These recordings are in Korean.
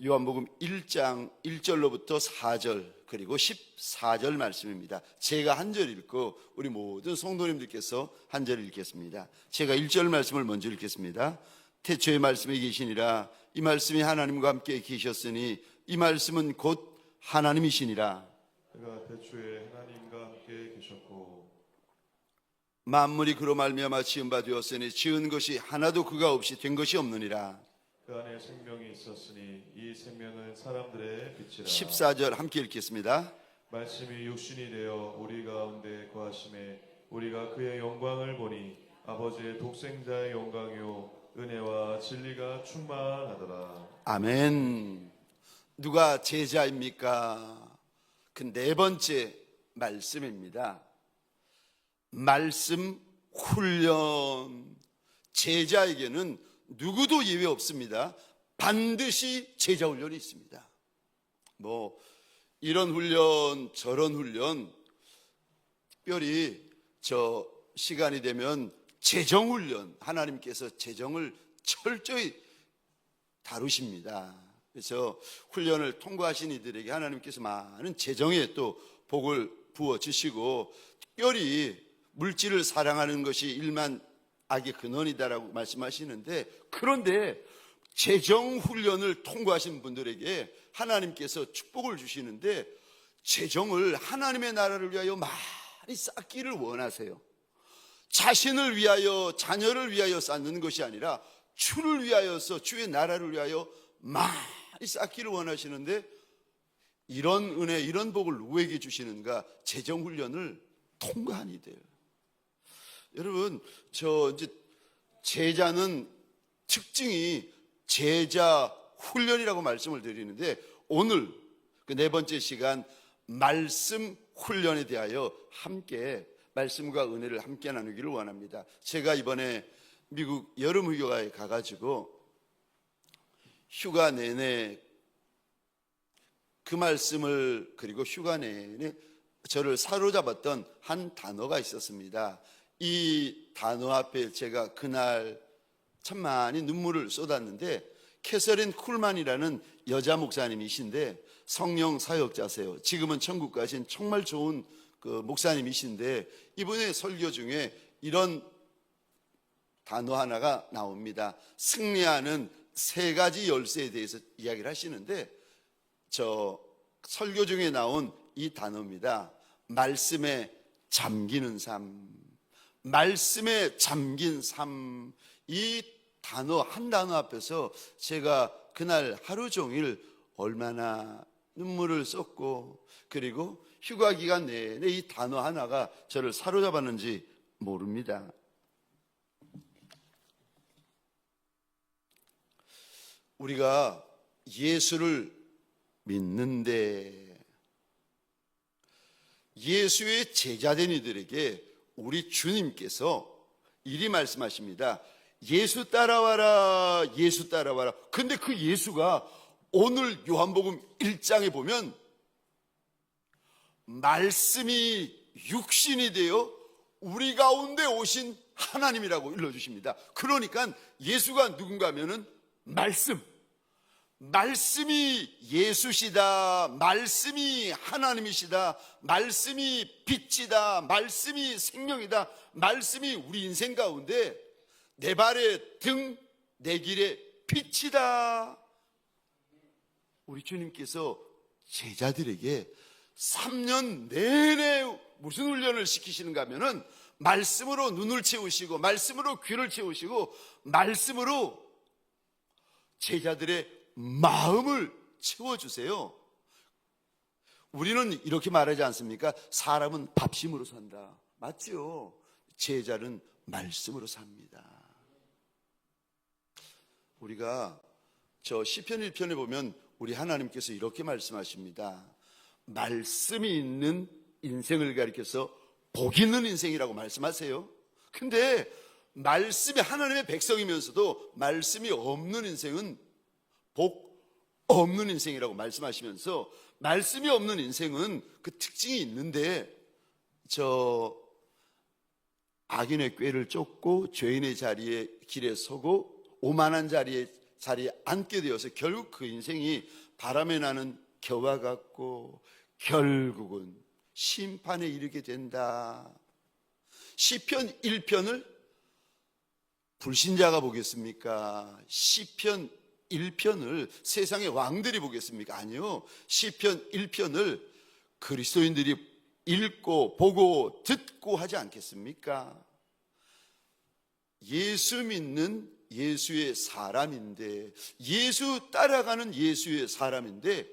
요한복음 1장 1절로부터 4절 그리고 14절 말씀입니다. 제가 한 절 읽고 우리 모든 성도님들께서 한 절 읽겠습니다. 제가 1절 말씀을 먼저 읽겠습니다. 태초에 말씀이 계시니라. 이 말씀이 하나님과 함께 계셨으니 이 말씀은 곧 하나님이시니라. 그가 태초에 하나님과 함께 계셨고 만물이 그로 말미암아 지은 바 되었으니 지은 것이 하나도 그가 없이 된 것이 없느니라. 그 안에 생명이 있었으니 이 생명은 사람들의 빛이라. 14절 함께 읽겠습니다. 말씀이 육신이 되어 우리 가운데 거하심에 우리가 그의 영광을 보니 아버지의 독생자의 영광이요 은혜와 진리가 충만하더라. 아멘. 누가 제자입니까? 그 네 번째 말씀입니다. 말씀 훈련. 제자에게는 누구도 예외 없습니다. 반드시 제자 훈련이 있습니다. 뭐 이런 훈련 저런 훈련, 특별히 저 시간이 되면 재정 훈련, 하나님께서 재정을 철저히 다루십니다. 그래서 훈련을 통과하신 이들에게 하나님께서 많은 재정에 또 복을 부어 주시고, 특별히 물질을 사랑하는 것이 일만 악의 근원이다라고 말씀하시는데, 그런데 재정 훈련을 통과하신 분들에게 하나님께서 축복을 주시는데, 재정을 하나님의 나라를 위하여 많이 쌓기를 원하세요. 자신을 위하여, 자녀를 위하여 쌓는 것이 아니라 주를 위하여서, 주의 나라를 위하여 많이 쌓기를 원하시는데, 이런 은혜, 이런 복을 누구에게 주시는가? 재정 훈련을 통과한 이들. 여러분, 이제 제자는 특징이 제자 훈련이라고 말씀을 드리는데, 오늘 그 네 번째 시간 말씀 훈련에 대하여 함께 말씀과 은혜를 함께 나누기를 원합니다. 제가 이번에 미국 여름 휴가에 가가지고 휴가 내내 그 말씀을, 그리고 휴가 내내 저를 사로잡았던 한 단어가 있었습니다. 이 단어 앞에 제가 그날 참 많이 눈물을 쏟았는데, 캐서린 쿨만이라는 여자 목사님이신데 성령 사역자세요. 지금은 천국 가신 정말 좋은 그 목사님이신데, 이분의 설교 중에 이런 단어 하나가 나옵니다. 승리하는 세 가지 열쇠에 대해서 이야기를 하시는데, 저 설교 중에 나온 이 단어입니다. 말씀에 잠기는 삶. 말씀에 잠긴 삶. 이 단어 한 단어 앞에서 제가 그날 하루 종일 얼마나 눈물을 쏟고, 그리고 휴가 기간 내내 이 단어 하나가 저를 사로잡았는지 모릅니다. 우리가 예수를 믿는데, 예수의 제자된 이들에게 우리 주님께서 이리 말씀하십니다. 예수 따라와라, 예수 따라와라. 근데 그 예수가 오늘 요한복음 1장에 보면 말씀이 육신이 되어 우리 가운데 오신 하나님이라고 일러주십니다. 그러니까 예수가 누군가 하면은 말씀이 예수시다, 말씀이 하나님이시다, 말씀이 빛이다, 말씀이 생명이다, 말씀이 우리 인생 가운데 내 발의 등, 내 길의 빛이다. 우리 주님께서 제자들에게 3년 내내 무슨 훈련을 시키시는가 하면은 말씀으로 눈을 채우시고, 말씀으로 귀를 채우시고, 말씀으로 제자들의 마음을 채워주세요. 우리는 이렇게 말하지 않습니까? 사람은 밥심으로 산다. 맞죠? 제자는 말씀으로 삽니다. 우리가 저 시편 1편에 보면 우리 하나님께서 이렇게 말씀하십니다. 말씀이 있는 인생을 가리켜서 복 있는 인생이라고 말씀하세요. 근데 말씀이 하나님의 백성이면서도 말씀이 없는 인생은 복 없는 인생이라고 말씀하시면서, 말씀이 없는 인생은 그 특징이 있는데, 악인의 꾀를 쫓고 죄인의 자리에 길에 서고 오만한 자리에 자리에 앉게 되어서 결국 그 인생이 바람에 나는 겨와 같고 결국은 심판에 이르게 된다. 시편 1편을 불신자가 보겠습니까? 시편 1편을 세상의 왕들이 보겠습니까? 아니요. 시편 1편을 그리스도인들이 읽고 보고 듣고 하지 않겠습니까? 예수 믿는 예수의 사람인데, 예수 따라가는 예수의 사람인데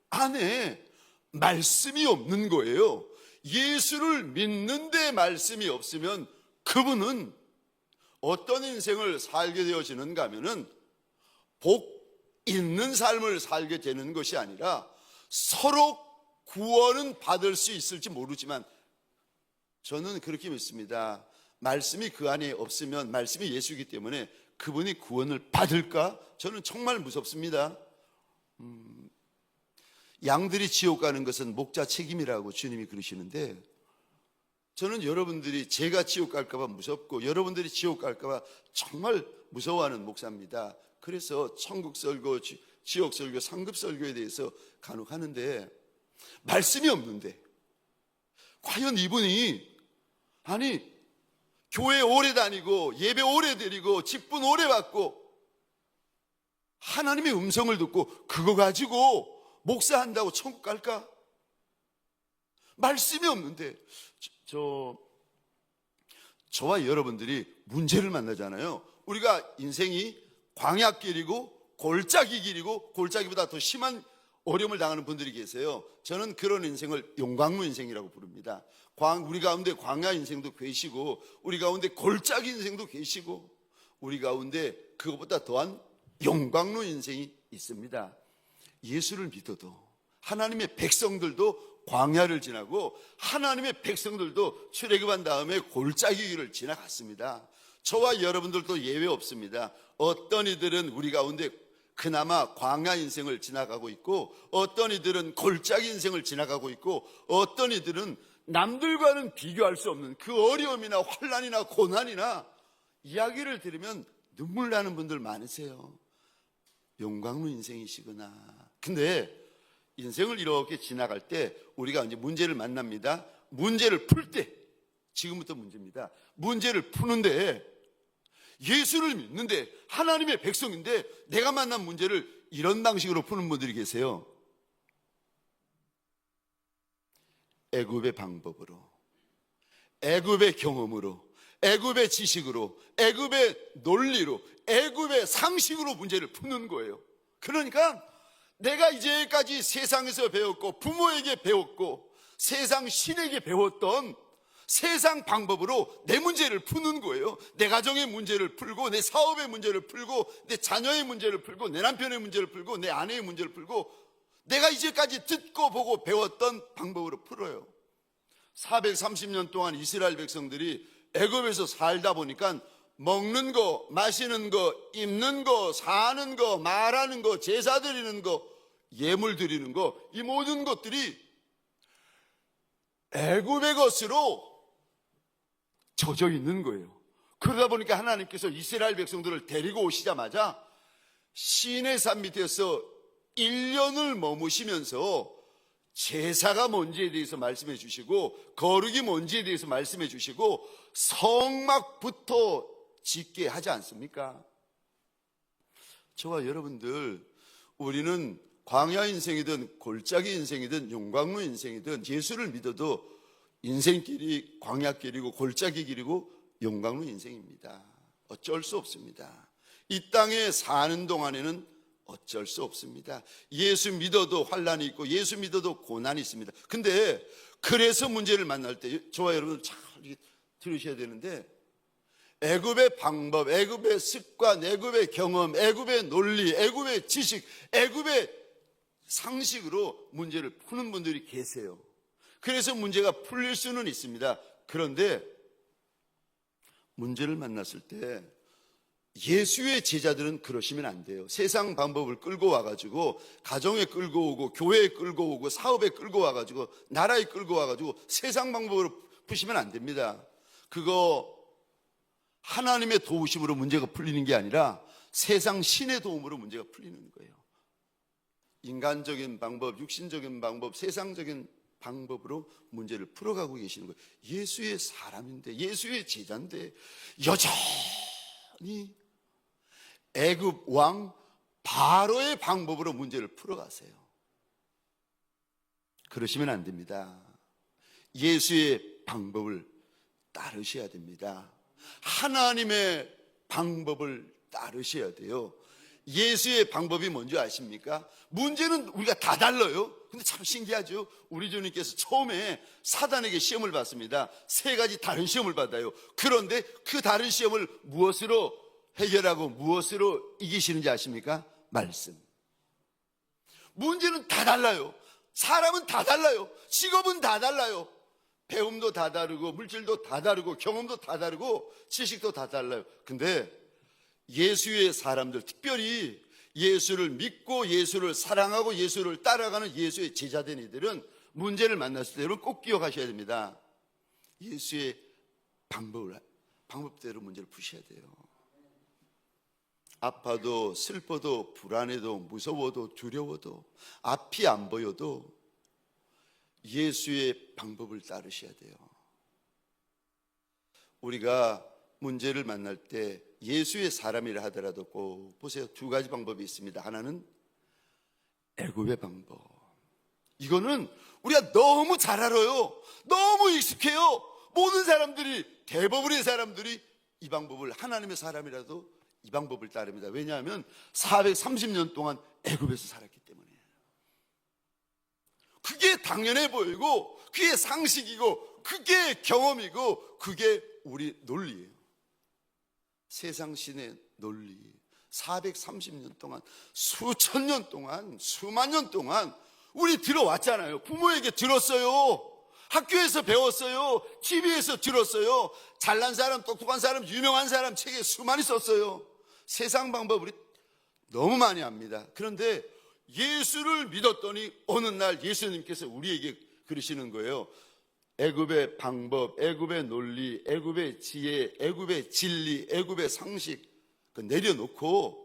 안에 말씀이 없는 거예요. 예수를 믿는데 말씀이 없으면 그분은 어떤 인생을 살게 되어지는가 하면은 복 있는 삶을 살게 되는 것이 아니라 서로 구원은 받을 수 있을지 모르지만 저는 그렇게 믿습니다. 말씀이 그 안에 없으면, 말씀이 예수이기 때문에 그분이 구원을 받을까? 저는 정말 무섭습니다. 양들이 지옥 가는 것은 목자 책임이라고 주님이 그러시는데, 저는 여러분들이 제가 지옥 갈까 봐 무섭고 여러분들이 지옥 갈까 봐 정말 무서워하는 목사입니다. 그래서 천국 설교, 지옥 설교, 상급 설교에 대해서 간혹 하는데, 말씀이 없는데 과연 이분이, 아니 교회 오래 다니고 예배 오래 드리고 직분 오래 받고 하나님의 음성을 듣고 그거 가지고 목사한다고 천국 갈까? 말씀이 없는데. 저와 여러분들이 문제를 만나잖아요. 우리가 인생이 광야길이고 골짜기 길이고, 골짜기보다 더 심한 어려움을 당하는 분들이 계세요. 저는 그런 인생을 용광로 인생이라고 부릅니다. 우리 가운데 광야 인생도 계시고 우리 가운데 골짜기 인생도 계시고 우리 가운데 그것보다 더한 용광로 인생이 있습니다. 예수를 믿어도 하나님의 백성들도 광야를 지나고 하나님의 백성들도 출애굽한 다음에 골짜기 길을 지나갔습니다. 저와 여러분들도 예외 없습니다. 어떤 이들은 우리 가운데 그나마 광야 인생을 지나가고 있고, 어떤 이들은 골짜기 인생을 지나가고 있고, 어떤 이들은 남들과는 비교할 수 없는 그 어려움이나 환난이나 고난이나 이야기를 들으면 눈물 나는 분들 많으세요. 용광로 인생이시구나. 근데 인생을 이렇게 지나갈 때 우리가 이제 문제를 만납니다. 문제를 풀 때, 지금부터 문제입니다. 문제를 푸는데, 예수를 믿는데 하나님의 백성인데 내가 만난 문제를 이런 방식으로 푸는 분들이 계세요. 애굽의 방법으로, 애굽의 경험으로, 애굽의 지식으로, 애굽의 논리로, 애굽의 상식으로 문제를 푸는 거예요. 그러니까 내가 이제까지 세상에서 배웠고 부모에게 배웠고 세상 신에게 배웠던 세상 방법으로 내 문제를 푸는 거예요. 내 가정의 문제를 풀고, 내 사업의 문제를 풀고, 내 자녀의 문제를 풀고, 내 남편의 문제를 풀고, 내 아내의 문제를 풀고, 내가 이제까지 듣고 보고 배웠던 방법으로 풀어요. 430년 동안 이스라엘 백성들이 애굽에서 살다 보니까 먹는 거, 마시는 거, 입는 거, 사는 거, 말하는 거, 제사 드리는 거, 예물 드리는 거, 이 모든 것들이 애굽의 것으로 젖어 있는 거예요. 그러다 보니까 하나님께서 이스라엘 백성들을 데리고 오시자마자 시내산 밑에서 1년을 머무시면서 제사가 뭔지에 대해서 말씀해 주시고, 거룩이 뭔지에 대해서 말씀해 주시고, 성막부터 짓게 하지 않습니까? 저와 여러분들, 우리는 광야 인생이든 골짜기 인생이든 용광로 인생이든 예수를 믿어도 인생길이 광야길이고 골짜기 길이고 용광로 인생입니다. 어쩔 수 없습니다. 이 땅에 사는 동안에는 어쩔 수 없습니다. 예수 믿어도 환난이 있고 예수 믿어도 고난이 있습니다. 근데 그래서 문제를 만날 때 저와 여러분 잘 들으셔야 되는데, 애굽의 방법, 애굽의 습관, 애굽의 경험, 애굽의 논리, 애굽의 지식, 애굽의 상식으로 문제를 푸는 분들이 계세요. 그래서 문제가 풀릴 수는 있습니다. 그런데 문제를 만났을 때 예수의 제자들은 그러시면 안 돼요. 세상 방법을 끌고 와가지고 가정에 끌고 오고 교회에 끌고 오고 사업에 끌고 와가지고 나라에 끌고 와가지고 세상 방법으로 푸시면 안 됩니다. 그거 하나님의 도우심으로 문제가 풀리는 게 아니라 세상 신의 도움으로 문제가 풀리는 거예요. 인간적인 방법, 육신적인 방법, 세상적인 방법으로 문제를 풀어가고 계시는 거예요. 예수의 사람인데, 예수의 제자인데 여전히 애굽 왕 바로의 방법으로 문제를 풀어가세요. 그러시면 안 됩니다. 예수의 방법을 따르셔야 됩니다. 하나님의 방법을 따르셔야 돼요. 예수의 방법이 뭔지 아십니까? 문제는 우리가 다 달라요. 근데 참 신기하죠. 우리 주님께서 처음에 사단에게 시험을 받습니다. 3가지 다른 시험을 받아요. 그런데 그 다른 시험을 무엇으로 해결하고 무엇으로 이기시는지 아십니까? 말씀. 문제는 다 달라요. 사람은 다 달라요. 직업은 다 달라요. 배움도 다 다르고 물질도 다 다르고 경험도 다 다르고 지식도 다 달라요. 근데 예수의 사람들, 특별히 예수를 믿고 예수를 사랑하고 예수를 따라가는 예수의 제자된 이들은 문제를 만났을 때 여러분 꼭 기억하셔야 됩니다. 예수의 방법대로 문제를 푸셔야 돼요. 아파도 슬퍼도 불안해도 무서워도 두려워도 앞이 안 보여도 예수의 방법을 따르셔야 돼요. 우리가 문제를 만날 때 예수의 사람이라 하더라도 꼭 보세요. 2가지 방법이 있습니다. 하나는 애굽의 방법. 이거는 우리가 너무 잘 알아요. 너무 익숙해요. 모든 사람들이, 대부분의 사람들이 이 방법을, 하나님의 사람이라도 이 방법을 따릅니다. 왜냐하면 430년 동안 애굽에서 살았기 때문에. 그게 당연해 보이고 그게 상식이고 그게 경험이고 그게 우리 논리예요. 세상 신의 논리. 430년 동안, 수천 년 동안, 수만 년 동안 우리 들어왔잖아요. 부모에게 들었어요. 학교에서 배웠어요. TV에서 들었어요. 잘난 사람, 똑똑한 사람, 유명한 사람 책에 수많이 썼어요. 세상 방법 우리 너무 많이 압니다. 그런데 예수를 믿었더니 어느 날 예수님께서 우리에게 그러시는 거예요. 애굽의 방법, 애굽의 논리, 애굽의 지혜, 애굽의 진리, 애굽의 상식 그 내려놓고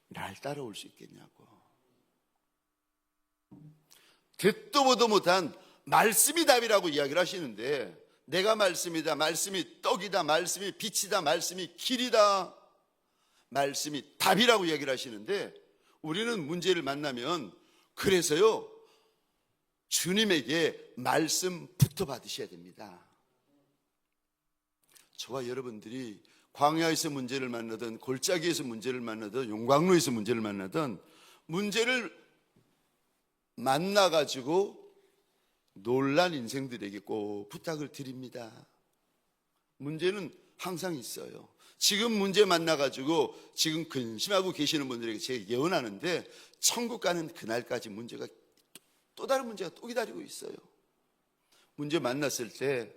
날 따라올 수 있겠냐고. 듣도 보도 못한 말씀이 답이라고 이야기를 하시는데, 내가 말씀이다, 말씀이 떡이다, 말씀이 빛이다, 말씀이 길이다, 말씀이 답이라고 이야기를 하시는데, 우리는 문제를 만나면 그래서요 주님에게 말씀부터 받으셔야 됩니다. 저와 여러분들이 광야에서 문제를 만나든 골짜기에서 문제를 만나든 용광로에서 문제를 만나든 문제를 만나가지고 놀란 인생들에게 꼭 부탁을 드립니다. 문제는 항상 있어요. 지금 문제 만나가지고 지금 근심하고 계시는 분들에게 제가 예언하는데 천국 가는 그날까지 문제가 또 다른 문제가 또 기다리고 있어요. 문제 만났을 때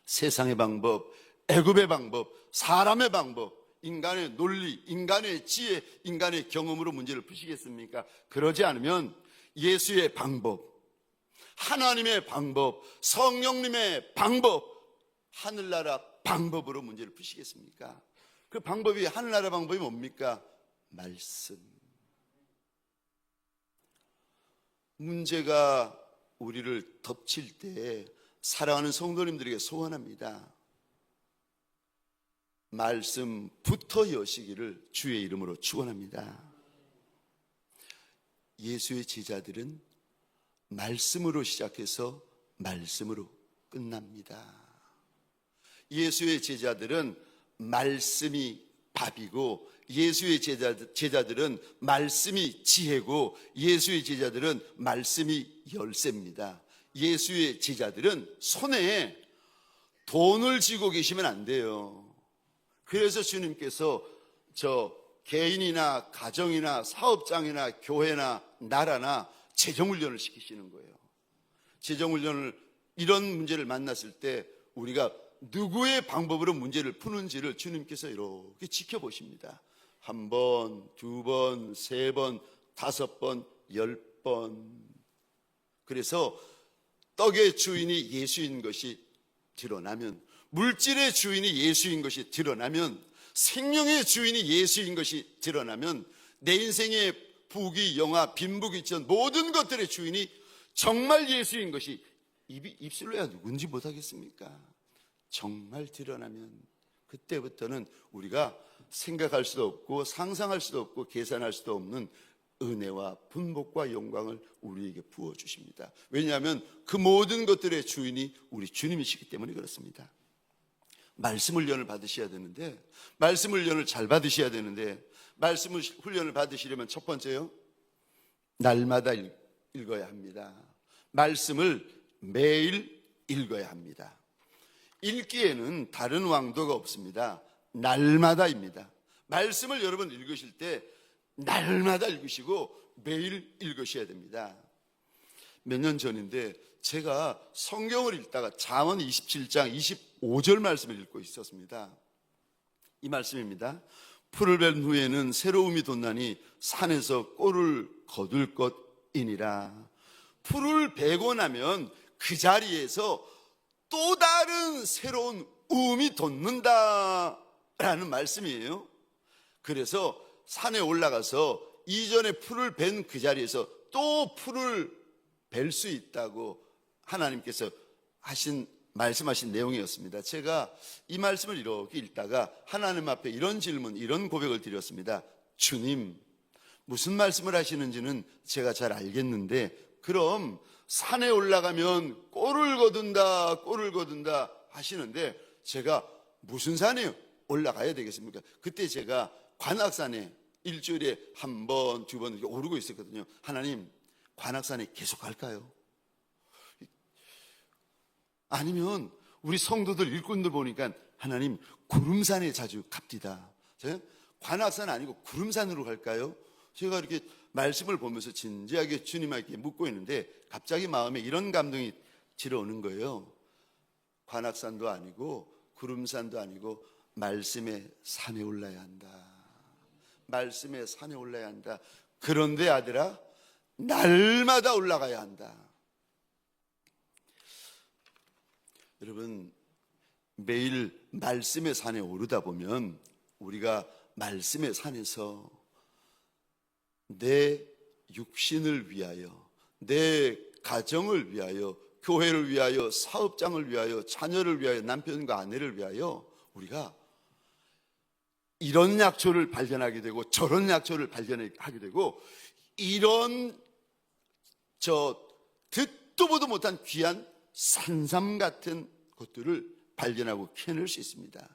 세상의 방법, 애굽의 방법, 사람의 방법, 인간의 논리, 인간의 지혜, 인간의 경험으로 문제를 푸시겠습니까? 그러지 않으면 예수의 방법, 하나님의 방법, 성령님의 방법, 하늘나라 방법으로 문제를 푸시겠습니까? 그 방법이, 하늘나라 방법이 뭡니까? 말씀. 문제가 우리를 덮칠 때 사랑하는 성도님들에게 소원합니다. 말씀부터 여시기를 주의 이름으로 축원합니다. 예수의 제자들은 말씀으로 시작해서 말씀으로 끝납니다. 예수의 제자들은 말씀이 밥이고, 예수의 제자들은 말씀이 지혜고, 예수의 제자들은 말씀이 열쇠입니다. 예수의 제자들은 손에 돈을 쥐고 계시면 안 돼요. 그래서 주님께서 저 개인이나 가정이나 사업장이나 교회나 나라나 재정훈련을 시키시는 거예요. 재정훈련을, 이런 문제를 만났을 때 우리가 누구의 방법으로 문제를 푸는지를 주님께서 이렇게 지켜보십니다. 1번, 2번, 3번, 5번, 10번. 그래서 떡의 주인이 예수인 것이 드러나면, 물질의 주인이 예수인 것이 드러나면, 생명의 주인이 예수인 것이 드러나면 내 인생의 부귀, 영화, 빈부귀천 모든 것들의 주인이 정말 예수인 것이 입술로야 누군지 못하겠습니까? 정말 드러나면 그때부터는 우리가 생각할 수도 없고 상상할 수도 없고 계산할 수도 없는 은혜와 분복과 영광을 우리에게 부어주십니다. 왜냐하면 그 모든 것들의 주인이 우리 주님이시기 때문에 그렇습니다. 말씀 훈련을 받으셔야 되는데, 말씀 훈련을 잘 받으셔야 되는데, 말씀 훈련을 받으시려면 첫 번째요, 날마다 읽어야 합니다. 말씀을 매일 읽어야 합니다. 읽기에는 다른 왕도가 없습니다. 날마다입니다. 말씀을 여러분 읽으실 때 날마다 읽으시고 매일 읽으셔야 됩니다. 몇 년 전인데 제가 성경을 읽다가 잠언 27장 25절 말씀을 읽고 있었습니다. 이 말씀입니다. 풀을 벤 후에는 새로움이 돋나니 산에서 꼴을 거둘 것이니라. 풀을 베고 나면 그 자리에서 또 다른 새로운 움이 돋는다라는 말씀이에요. 그래서 산에 올라가서 이전에 풀을 벤 그 자리에서 또 풀을 벨 수 있다고 하나님께서 말씀하신 내용이었습니다. 제가 이 말씀을 이렇게 읽다가 하나님 앞에 이런 질문, 이런 고백을 드렸습니다. 주님, 무슨 말씀을 하시는지는 제가 잘 알겠는데 그럼 산에 올라가면 꼴을 거둔다 하시는데 제가 무슨 산에 올라가야 되겠습니까? 그때 제가 관악산에 일주일에 한 번, 두 번 이렇게 오르고 있었거든요. 하나님, 관악산에 계속 갈까요? 아니면 우리 성도들 일꾼들 보니까 하나님 구름산에 자주 갑디다. 제가 관악산 아니고 구름산으로 갈까요? 제가 이렇게 말씀을 보면서 진지하게 주님에게 묻고 있는데 갑자기 마음에 이런 감동이 들어오는 거예요. 관악산도 아니고 구름산도 아니고 말씀의 산에 올라야 한다. 말씀의 산에 올라야 한다. 그런데 아들아, 날마다 올라가야 한다. 여러분, 매일 말씀의 산에 오르다 보면 우리가 말씀의 산에서 내 육신을 위하여, 내 가정을 위하여, 교회를 위하여, 사업장을 위하여, 자녀를 위하여, 남편과 아내를 위하여 우리가 이런 약초를 발견하게 되고 저런 약초를 발견하게 되고 이런 듣도 보도 못한 귀한 산삼 같은 것들을 발견하고 캐낼 수 있습니다.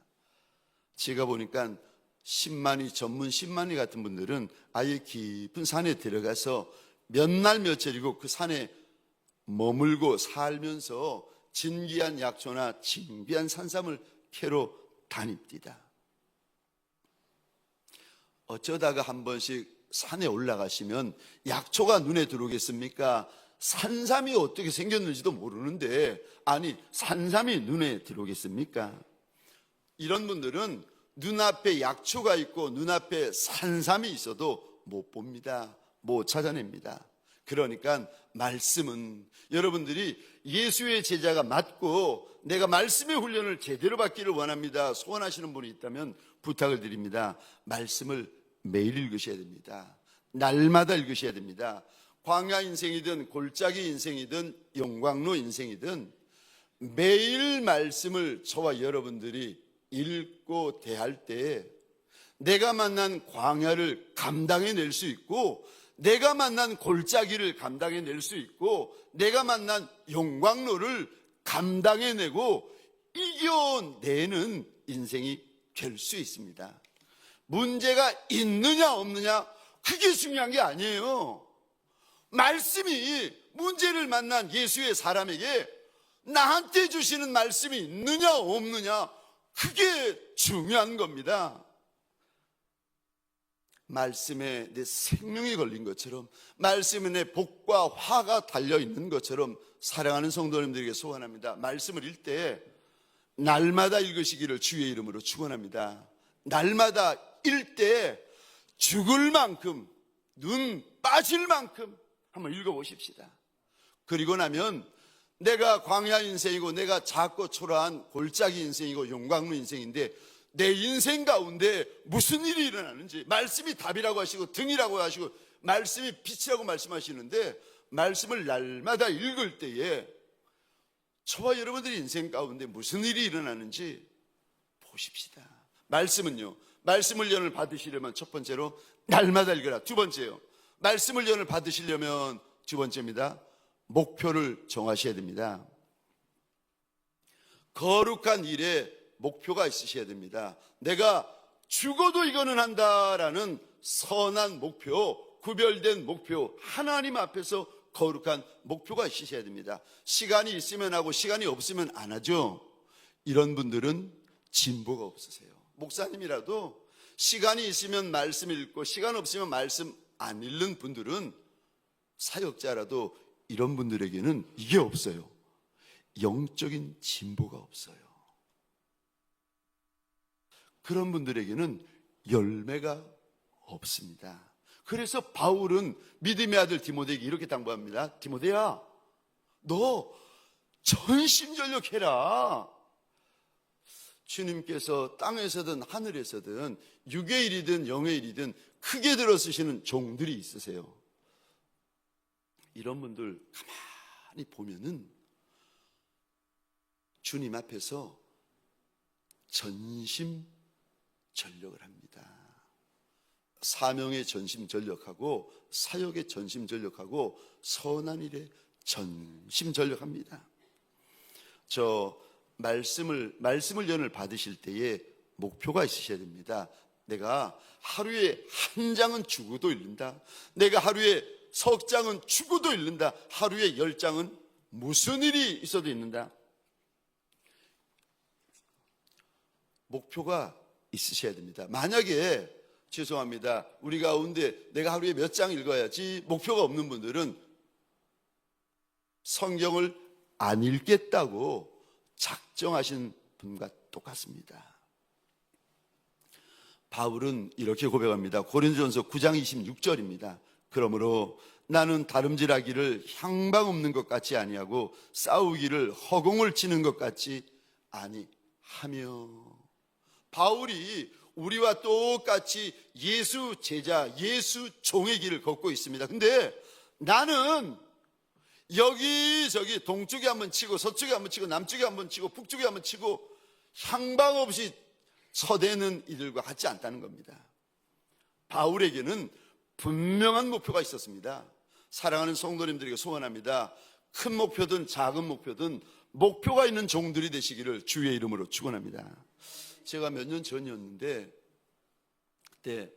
제가 보니까 전문 신만이 같은 분들은 아예 깊은 산에 들어가서 몇 날 며칠이고 그 산에 머물고 살면서 진귀한 약초나 진귀한 산삼을 캐러 다닙니다. 어쩌다가 한 번씩 산에 올라가시면 약초가 눈에 들어오겠습니까? 산삼이 어떻게 생겼는지도 모르는데 아니 산삼이 눈에 들어오겠습니까? 이런 분들은 눈앞에 약초가 있고 눈앞에 산삼이 있어도 못 봅니다. 못 찾아냅니다. 그러니까 말씀은 여러분들이 예수의 제자가 맞고 내가 말씀의 훈련을 제대로 받기를 원합니다. 소원하시는 분이 있다면 부탁을 드립니다. 말씀을 매일 읽으셔야 됩니다. 날마다 읽으셔야 됩니다. 광야 인생이든 골짜기 인생이든 용광로 인생이든 매일 말씀을 저와 여러분들이 읽고 대할 때 내가 만난 광야를 감당해낼 수 있고 내가 만난 골짜기를 감당해낼 수 있고 내가 만난 용광로를 감당해내고 이겨내는 인생이 될 수 있습니다. 문제가 있느냐 없느냐 그게 중요한 게 아니에요. 말씀이 문제를 만난 예수의 사람에게 나한테 주시는 말씀이 있느냐 없느냐 그게 중요한 겁니다. 말씀에 내 생명이 걸린 것처럼 말씀에 내 복과 화가 달려있는 것처럼 사랑하는 성도님들에게 소원합니다. 말씀을 읽을 때 날마다 읽으시기를 주의 이름으로 축원합니다. 날마다 읽을 때 죽을 만큼 눈 빠질 만큼 한번 읽어보십시다. 그리고 나면 내가 광야 인생이고 내가 작고 초라한 골짜기 인생이고 용광로 인생인데 내 인생 가운데 무슨 일이 일어나는지, 말씀이 답이라고 하시고 등이라고 하시고 말씀이 빛이라고 말씀하시는데, 말씀을 날마다 읽을 때에 저와 여러분들의 인생 가운데 무슨 일이 일어나는지 보십시다. 말씀은요, 말씀을 연을 받으시려면 첫 번째로 날마다 읽으라. 두 번째요, 말씀을 연을 받으시려면 두 번째입니다, 목표를 정하셔야 됩니다. 거룩한 일에 목표가 있으셔야 됩니다. 내가 죽어도 이거는 한다라는 선한 목표, 구별된 목표, 하나님 앞에서 거룩한 목표가 있으셔야 됩니다. 시간이 있으면 하고 시간이 없으면 안 하죠. 이런 분들은 진보가 없으세요. 목사님이라도 시간이 있으면 말씀 읽고 시간 없으면 말씀 안 읽는 분들은, 사역자라도 이런 분들에게는 이게 없어요. 영적인 진보가 없어요. 그런 분들에게는 열매가 없습니다. 그래서 바울은 믿음의 아들 디모데에게 이렇게 당부합니다. 디모데야, 너 전심전력해라. 주님께서 땅에서든 하늘에서든 육의 일이든 영의 일이든 크게 들어쓰시는 종들이 있으세요. 이런 분들 가만히 보면은 주님 앞에서 전심전력을 합니다. 사명에 전심전력하고 사역에 전심전력하고 선한 일에 전심전력합니다. 저 말씀을 연을 받으실 때에 목표가 있으셔야 됩니다. 내가 하루에 한 장은 죽어도 읽는다. 내가 하루에 석 장은 죽어도 읽는다. 하루에 10장은 무슨 일이 있어도 읽는다. 목표가 있으셔야 됩니다. 만약에 죄송합니다, 우리 가운데 내가 하루에 몇 장 읽어야지 목표가 없는 분들은 성경을 안 읽겠다고 작정하신 분과 똑같습니다. 바울은 이렇게 고백합니다. 고린도전서 9장 26절입니다. 그러므로 나는 다름질하기를 향방 없는 것 같이 아니하고 싸우기를 허공을 치는 것 같이 아니하며. 바울이 우리와 똑같이 예수 제자, 예수 종의 길을 걷고 있습니다. 근데 나는 여기저기 동쪽에 한번 치고 서쪽에 한번 치고 남쪽에 한번 치고 북쪽에 한번 치고 향방 없이 서대는 이들과 같지 않다는 겁니다. 바울에게는 분명한 목표가 있었습니다. 사랑하는 성도님들에게 소원합니다. 큰 목표든 작은 목표든 목표가 있는 종들이 되시기를 주의 이름으로 축원합니다. 제가 몇 년 전이었는데, 그때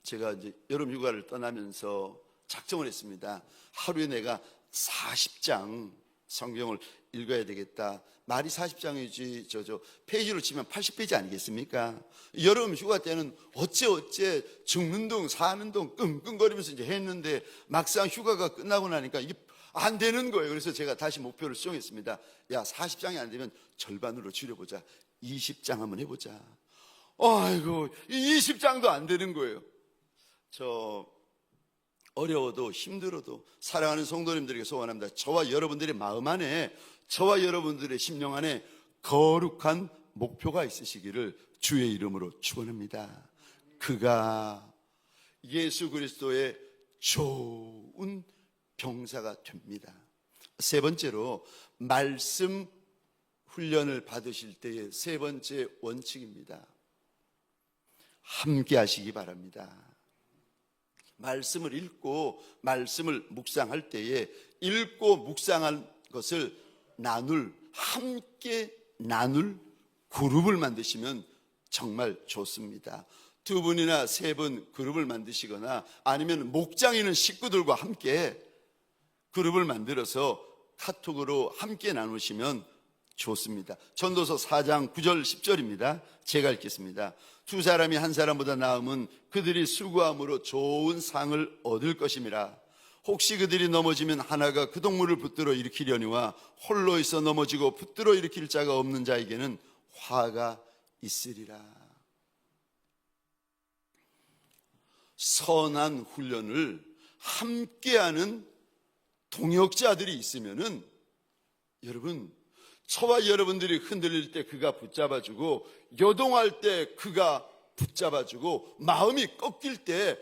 제가 이제 여름 휴가를 떠나면서 작정을 했습니다. 하루에 내가 40장 성경을 읽어야 되겠다. 말이 40장이지 저 페이지로 치면 80페이지 아니겠습니까? 여름 휴가 때는 어째 죽는 둥 사는 둥 끙끙거리면서 이제 했는데, 막상 휴가가 끝나고 나니까 이게 안 되는 거예요. 그래서 제가 다시 목표를 수정했습니다. 야, 40장이 안 되면 절반으로 줄여보자. 20장 한번 해보자. 아이고, 20장도 안 되는 거예요. 저 어려워도 힘들어도 사랑하는 성도님들에게 소원합니다. 저와 여러분들의 마음 안에, 저와 여러분들의 심령 안에 거룩한 목표가 있으시기를 주의 이름으로 축원합니다. 그가 예수 그리스도의 좋은 병사가 됩니다. 세 번째로, 말씀 훈련을 받으실 때의 세 번째 원칙입니다. 함께 하시기 바랍니다. 말씀을 읽고 말씀을 묵상할 때에 읽고 묵상한 것을 함께 나눌 그룹을 만드시면 정말 좋습니다. 두 분이나 세 분 그룹을 만드시거나 아니면 목장 있는 식구들과 함께 그룹을 만들어서 카톡으로 함께 나누시면 좋습니다. 전도서 4장 9절 10절입니다. 제가 읽겠습니다. 두 사람이 한 사람보다 나음은 그들이 수고함으로 좋은 상을 얻을 것임이라. 혹시 그들이 넘어지면 하나가 그 동물을 붙들어 일으키려니와 홀로 있어 넘어지고 붙들어 일으킬 자가 없는 자에게는 화가 있으리라. 선한 훈련을 함께하는 동역자들이 있으면은 여러분, 저와 여러분들이 흔들릴 때 그가 붙잡아주고, 요동할 때 그가 붙잡아주고, 마음이 꺾일 때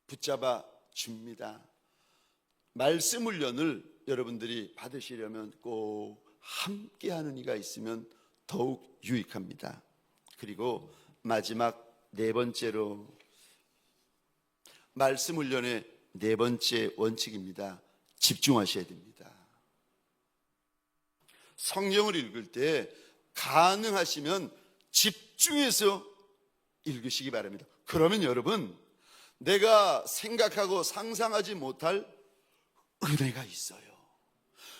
붙잡아 줍니다. 말씀 훈련을 여러분들이 받으시려면 꼭 함께하는 이가 있으면 더욱 유익합니다. 그리고 마지막 네 번째로, 말씀 훈련의 네 번째 원칙입니다. 집중하셔야 됩니다. 성경을 읽을 때 가능하시면 집중해서 읽으시기 바랍니다. 그러면 여러분, 내가 생각하고 상상하지 못할 은혜가 있어요.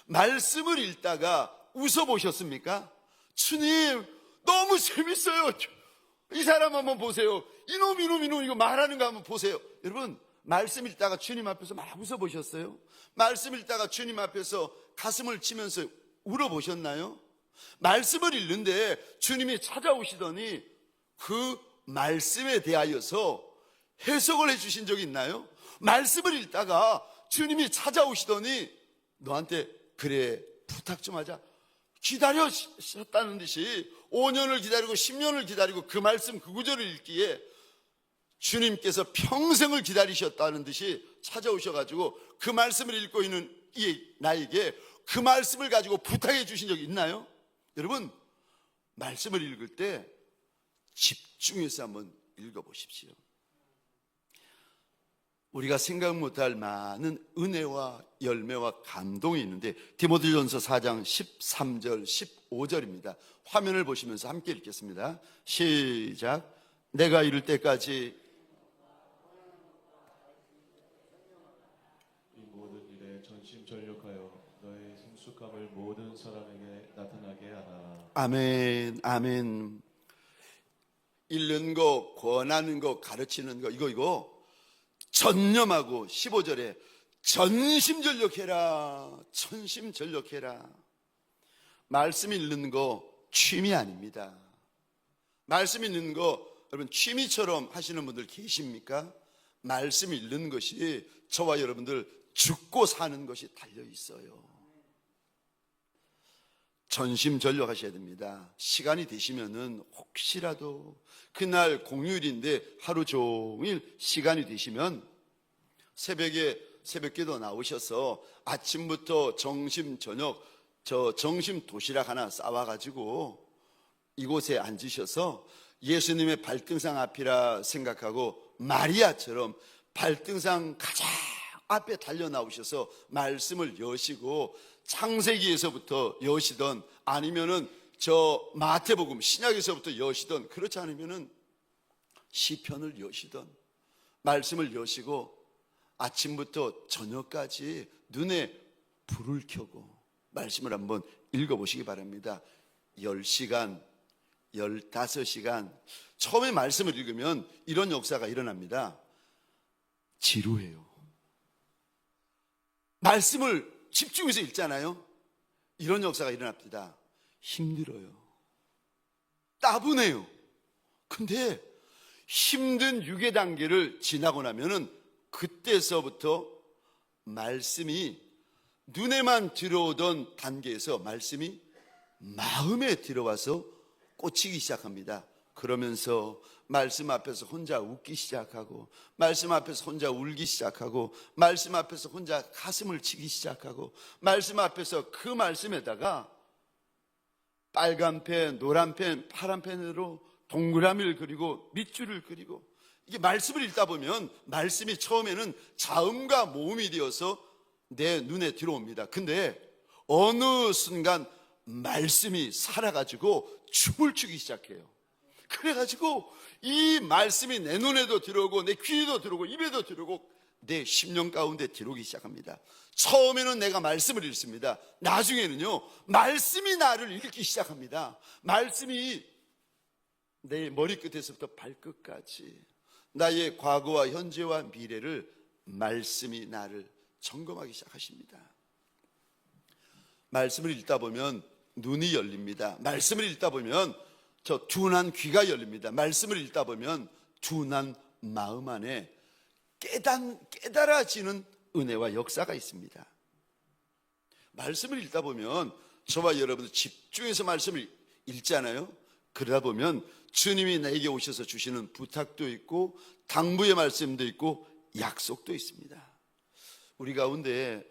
말씀을 읽다가 웃어보셨습니까? 주님, 너무 재밌어요. 이 사람 한번 보세요. 이놈 이거 말하는 거 한번 보세요. 여러분, 말씀 읽다가 주님 앞에서 막 웃어보셨어요? 말씀 읽다가 주님 앞에서 가슴을 치면서 울어보셨나요? 말씀을 읽는데 주님이 찾아오시더니 그 말씀에 대하여서 해석을 해주신 적이 있나요? 말씀을 읽다가 주님이 찾아오시더니 너한테 그래, 부탁 좀 하자, 기다리셨다는 듯이 5년을 기다리고 10년을 기다리고 그 말씀 그 구절을 읽기에 주님께서 평생을 기다리셨다는 듯이 찾아오셔가지고 그 말씀을 읽고 있는 이 나에게 그 말씀을 가지고 부탁해 주신 적이 있나요? 여러분, 말씀을 읽을 때 집중해서 한번 읽어보십시오. 우리가 생각 못할 많은 은혜와 열매와 감동이 있는데, 디모데전서 4장 13절 15절입니다. 화면을 보시면서 함께 읽겠습니다. 시작. 내가 이를 때까지 이 모든 일에 전심전력하여 너의 성숙함을 모든 사람에게 나타나게 하라. 아멘, 아멘. 읽는 거, 권하는 거, 가르치는 거, 이거 전념하고 15절에 전심전력해라, 전심전력해라. 말씀 읽는 거 취미 아닙니다. 말씀 읽는 거 여러분 취미처럼 하시는 분들 계십니까? 말씀 읽는 것이 저와 여러분들 죽고 사는 것이 달려 있어요. 전심전력하셔야 됩니다. 시간이 되시면은 혹시라도 그날 공휴일인데 하루 종일 시간이 되시면 새벽기도 나오셔서 아침부터 점심 저녁 점심 도시락 하나 싸와가지고 이곳에 앉으셔서 예수님의 발등상 앞이라 생각하고 마리아처럼 발등상 가장 앞에 달려 나오셔서 말씀을 여시고 창세기에서부터 여시던, 아니면은 저 마태복음 신약에서부터 여시던, 그렇지 않으면은 시편을 여시던 말씀을 여시고 아침부터 저녁까지 눈에 불을 켜고 말씀을 한번 읽어보시기 바랍니다. 10시간, 15시간. 처음에 말씀을 읽으면 이런 역사가 일어납니다. 지루해요. 말씀을 집중해서 읽잖아요. 이런 역사가 일어납니다. 힘들어요. 따분해요. 근데 힘든 유괴 단계를 지나고 나면은 그때서부터 말씀이 눈에만 들어오던 단계에서 말씀이 마음에 들어와서 꽂히기 시작합니다. 그러면서 말씀 앞에서 혼자 웃기 시작하고, 말씀 앞에서 혼자 울기 시작하고, 말씀 앞에서 혼자 가슴을 치기 시작하고, 말씀 앞에서 그 말씀에다가 빨간 펜, 노란 펜, 파란 펜으로 동그라미를 그리고 밑줄을 그리고, 이게 말씀을 읽다 보면 말씀이 처음에는 자음과 모음이 되어서 내 눈에 들어옵니다. 근데 어느 순간 말씀이 살아가지고 춤을 추기 시작해요. 그래가지고 이 말씀이 내 눈에도 들어오고 내 귀에도 들어오고 입에도 들어오고 내 심령 가운데 들어오기 시작합니다. 처음에는 내가 말씀을 읽습니다. 나중에는요 말씀이 나를 읽기 시작합니다. 말씀이 내 머리끝에서부터 발끝까지 나의 과거와 현재와 미래를 말씀이 나를 점검하기 시작하십니다. 말씀을 읽다 보면 눈이 열립니다. 말씀을 읽다 보면 저 둔한 귀가 열립니다. 말씀을 읽다 보면 둔한 마음 안에 깨달아지는 은혜와 역사가 있습니다. 말씀을 읽다 보면 저와 여러분들 집중해서 말씀을 읽잖아요. 그러다 보면 주님이 나에게 오셔서 주시는 부탁도 있고 당부의 말씀도 있고 약속도 있습니다. 우리 가운데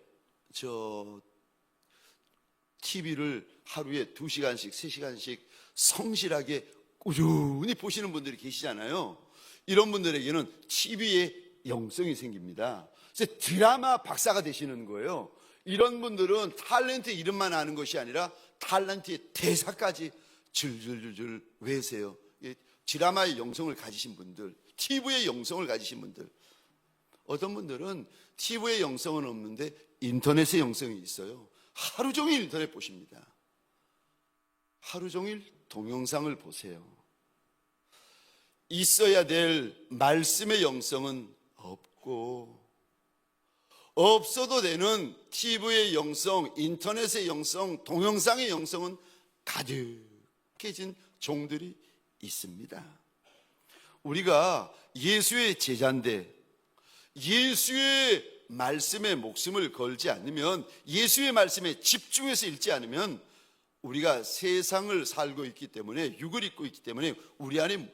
TV를 하루에 2시간씩 3시간씩 성실하게 꾸준히 보시는 분들이 계시잖아요. 이런 분들에게는 TV에 영성이 생깁니다. 그래서 드라마 박사가 되시는 거예요. 이런 분들은 탤런트 이름만 아는 것이 아니라 탤런트의 대사까지 줄줄줄줄 외세요. 드라마의 영성을 가지신 분들, TV의 영성을 가지신 분들. 어떤 분들은 TV의 영성은 없는데 인터넷의 영성이 있어요. 하루 종일 인터넷 보십니다. 하루 종일 동영상을 보세요. 있어야 될 말씀의 영성은 없고, 없어도 되는 TV의 영성, 인터넷의 영성, 동영상의 영성은 가득해진 종들이 있습니다. 우리가 예수의 제자인데 예수의 말씀에 목숨을 걸지 않으면, 예수의 말씀에 집중해서 읽지 않으면 우리가 세상을 살고 있기 때문에, 육을 입고 있기 때문에 우리 안에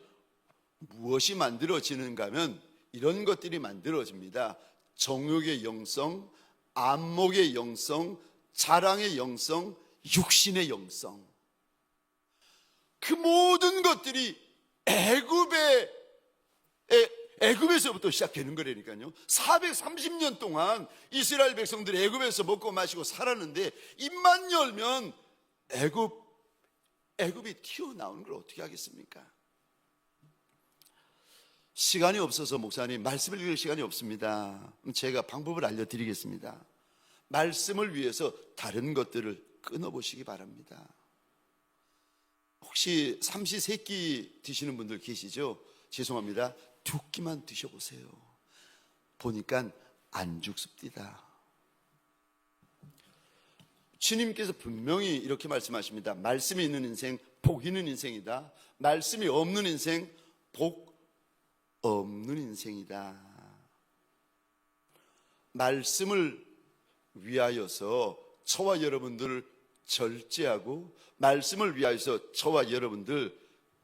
무엇이 만들어지는가 하면 이런 것들이 만들어집니다. 정욕의 영성, 안목의 영성, 자랑의 영성, 육신의 영성. 그 모든 것들이 애굽에서부터 시작되는 거라니까요. 430년 동안 이스라엘 백성들이 애굽에서 먹고 마시고 살았는데 입만 열면 애굽이 튀어나오는 걸 어떻게 하겠습니까? 시간이 없어서 목사님 말씀을 읽을 시간이 없습니다. 제가 방법을 알려드리겠습니다. 말씀을 위해서 다른 것들을 끊어보시기 바랍니다. 혹시 삼시세끼 드시는 분들 계시죠? 죄송합니다. 2끼만 드셔보세요. 보니까 안 죽습니다. 주님께서 분명히 이렇게 말씀하십니다. 말씀이 있는 인생 복 있는 인생이다. 말씀이 없는 인생 복 없는 인생이다. 말씀을 위하여서 저와 여러분들을 절제하고, 말씀을 위하여서 저와 여러분들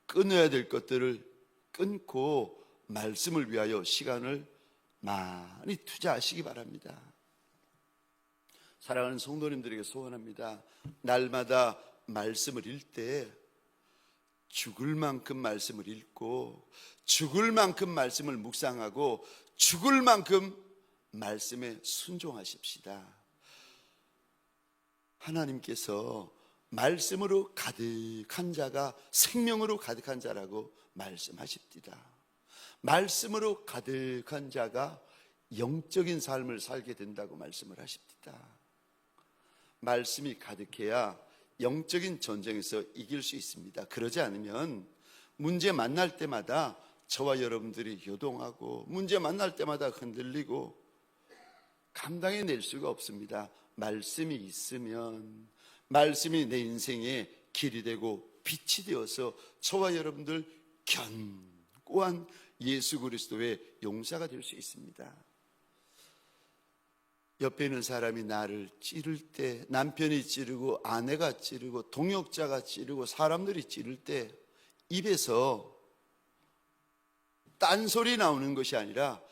끊어야 될 것들을 끊고 말씀을 위하여 시간을 많이 투자하시기 바랍니다. 사랑하는 성도님들에게 소원합니다. 날마다 말씀을 읽을 때 죽을 만큼 말씀을 읽고, 죽을 만큼 말씀을 묵상하고, 죽을 만큼 말씀에 순종하십시다. 하나님께서 말씀으로 가득한 자가 생명으로 가득한 자라고 말씀하십니다. 말씀으로 가득한 자가 영적인 삶을 살게 된다고 말씀을 하십니다. 말씀이 가득해야 영적인 전쟁에서 이길 수 있습니다. 그러지 않으면 문제 만날 때마다 저와 여러분들이 요동하고, 문제 만날 때마다 흔들리고 감당해낼 수가 없습니다. 말씀이 있으면 말씀이 내 인생의 길이 되고 빛이 되어서 저와 여러분들 견고한 예수 그리스도의 용사가 될 수 있습니다. 옆에 있는 사람이 나를 찌를 때, 남편이 찌르고 아내가 찌르고 동역자가 찌르고 사람들이 찌를 때 입에서 딴소리 나오는 것이 아니라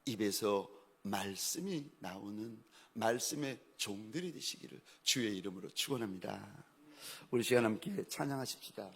입에서 말씀이 나오는 말씀의 종들이 되시기를 주의 이름으로 축원합니다. 우리 시간 함께 찬양하십시다.